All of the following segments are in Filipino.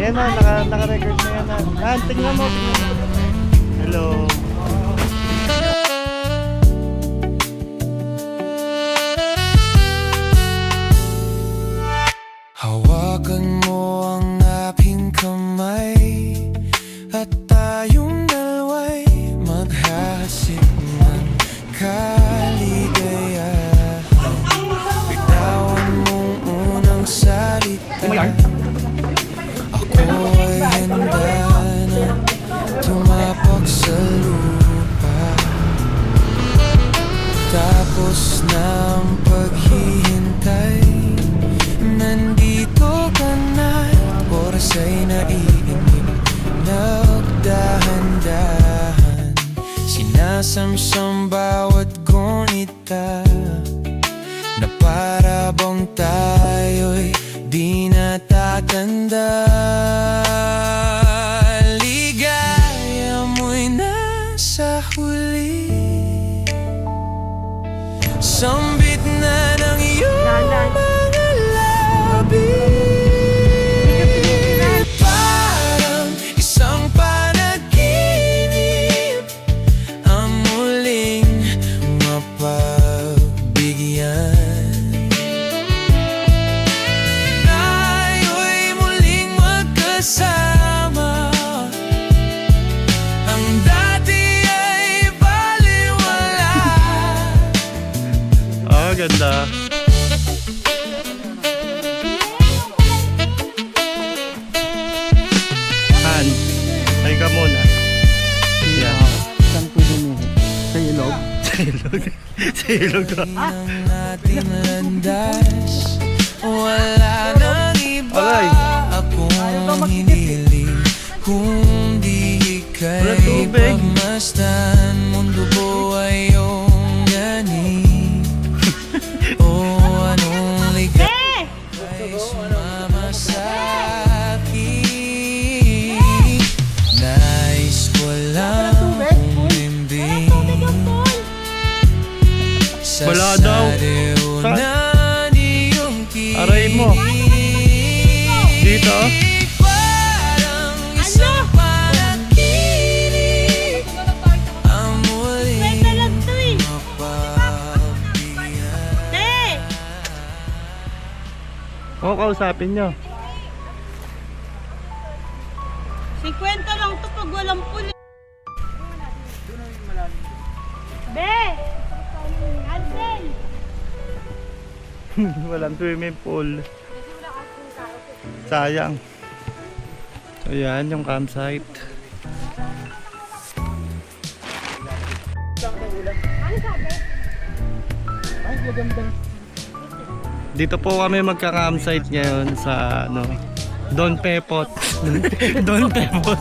Ayan na, naka-record na yan. Tingnan mo. Hello. Hawakan mo ang aking kamay at tayong dalawa'y maghahasik ng kaligayahan. Bitawan mong unang salita, ako ay handa na tumapak sa lupa. Tapos na ang paghihintay, nandito ka na, oras ay naiinip, nagdahan-dahan, sinasamsam bawat gunita, na para bang tayo'y di natatanda. Ligaya mo'y nasa huli, sambit na ng iyong mga labi. Parang isang panaginip ang muling mapagbigyan. Tayo'y muling magkasama, ang dati ay baliwala. Oh, ganda. Han, ay ka muna. Yan. Saan po dumi? Sa ilog? Sa ilog. Sa ilog ka. Ang ating landas, wala nang iba. Alay. Akong hiniling, kundi Wala ika'y tubig. pagmasdan. Mundo buhay yung ganing, o anong ligay ay sumama sa akin. Nais ko lang umimbing sa Wala daw. sareo Saan? na iyong Aray mo. Dito? Parang isang panaginip ang muling mapagbiyan. Oo, kausapin nyo. 50 lang to pag walang puli. Be! Ansel! Walang swimming pool. Sayang. So yan yung campsite. Dito po kami magka-campsite ngayon sa Don Pepot. Don Pepot.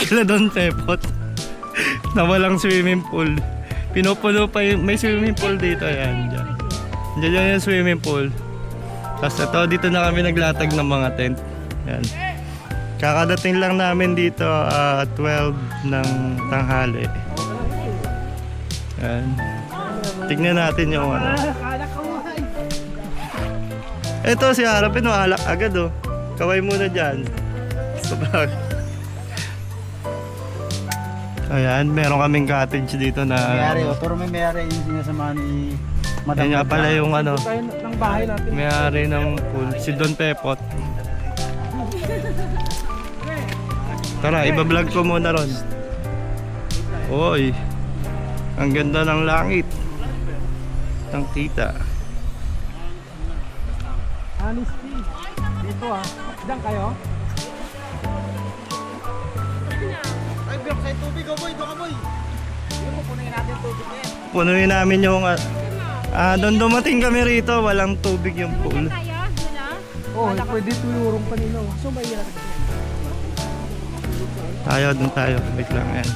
Kila Don Pepot. Na walang swimming pool. Pinupuno pa yung, may swimming pool dito, yan. Diyan yung swimming pool. Tapos ito, dito na kami naglatag ng mga tent. Yan. Kakadating lang namin dito 12 ng tanghali. Yan. Tignan natin yung Ito si harapin, alak agad oh. Kaway muna dyan. Sobrang. Ayan, meron kaming cottage dito na Mayari, pero may mayari yung sinasama ni Madam. Yan nga pala yung Tayo ng bahay natin. may-ari ng pool, si Don Pepot. Tara, iba-vlog ko muna ron. Oy, ang ganda ng langit. Ang kita. Honesty. Dito Diyan kayo? Ay, Biyok, sa tubig boy. Doon ka boy. Hindi mo punuin natin tubig na yan. Punuin namin yung doon dumating kami rito, walang tubig yung pool. Oo, pwede tuyurong pa nila. So, may hirap. Doon tayo. Wait lang yan.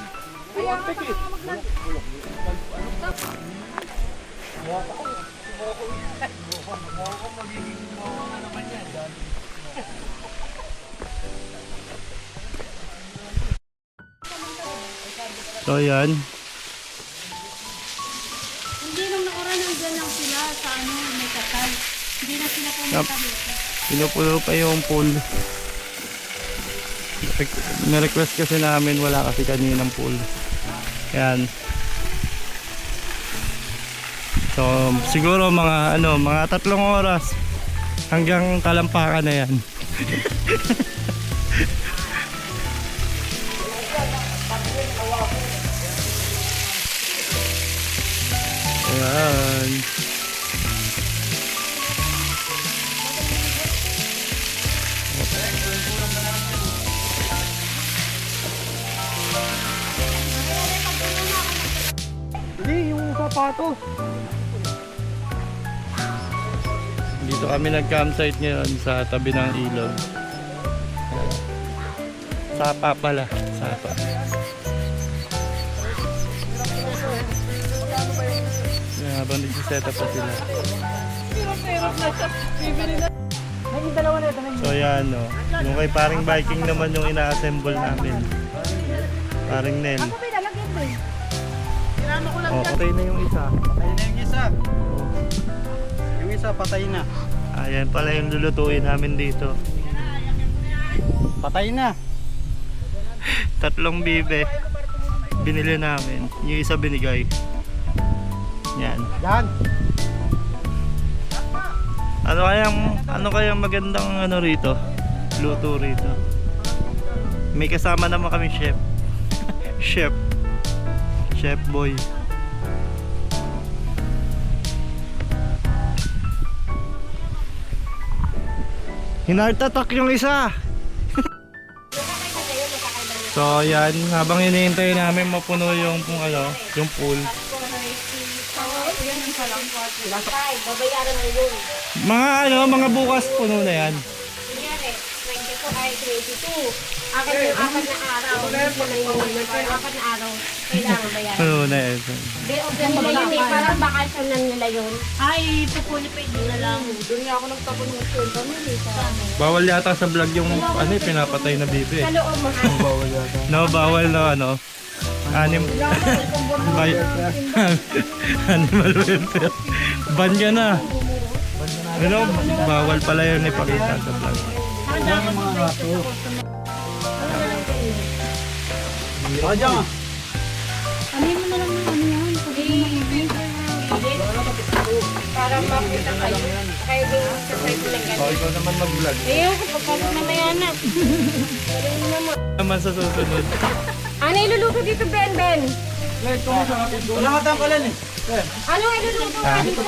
So yan. Hindi nung nakaraan nandyan lang sila sa may kasal. Hindi na sila pumunta dito. Pinupulo pa yung pool. May-request kasi namin, wala kasi kaninang pool. Yan. So, siguro mga mga 3 oras hanggang Talampakan na yan. Ayan. Hindi, yung sapatos. Dito kami nag-campsite ngayon sa tabi ng ilog. Sapa pala, Sapa. Habang nag-set up pa sila. Naging dalawa na ito. So yan no. Yung kay paring biking naman yung ina-assemble namin. Paring Nel. Oh, patay na yung isa. Patay na yung isa. Yung isa patay na. Ayan pala yung lulutuin namin dito. Patay na. 3 bibe. Binili namin. Yung isa binigay. Yan. Yan. Ano kayang magandang rito? Luto rito. May kasama naman kami chef. Chef boy. Hinartatak yung isa. So yan, habang hinihintay namin mapuno yung pool. Babayaran mo yun. Mga bukas puno na yan. Kunyari, 24 ay 22. Akin yung 4 na araw. Hindi na yung 4 na araw. Kailangan bayaran. Puno na yan. Day off na nila yun eh. Parang bakasyon na nila yun. Ay, pupuli pa yun na lang. Doon nga ako nagtapon ng kwento mo. Bawal yata sa vlog yung pinapatay na bibi. Sa loob mo ha. No, bawal na animal welfare. Ban ka na. Bawal pala yun ipakita sa vlog. Raja. Alin mo na lang ng ano yan. Para makita kayo. Kaya din sa site lang ganun. Ikaw naman mag-vlog. Ayaw ko pagpapag mamaya na. Galing naman. Naman sa susunod. Ano iluluto dito, Ben? Wala ka tangkalan eh. Ano iluluto dito?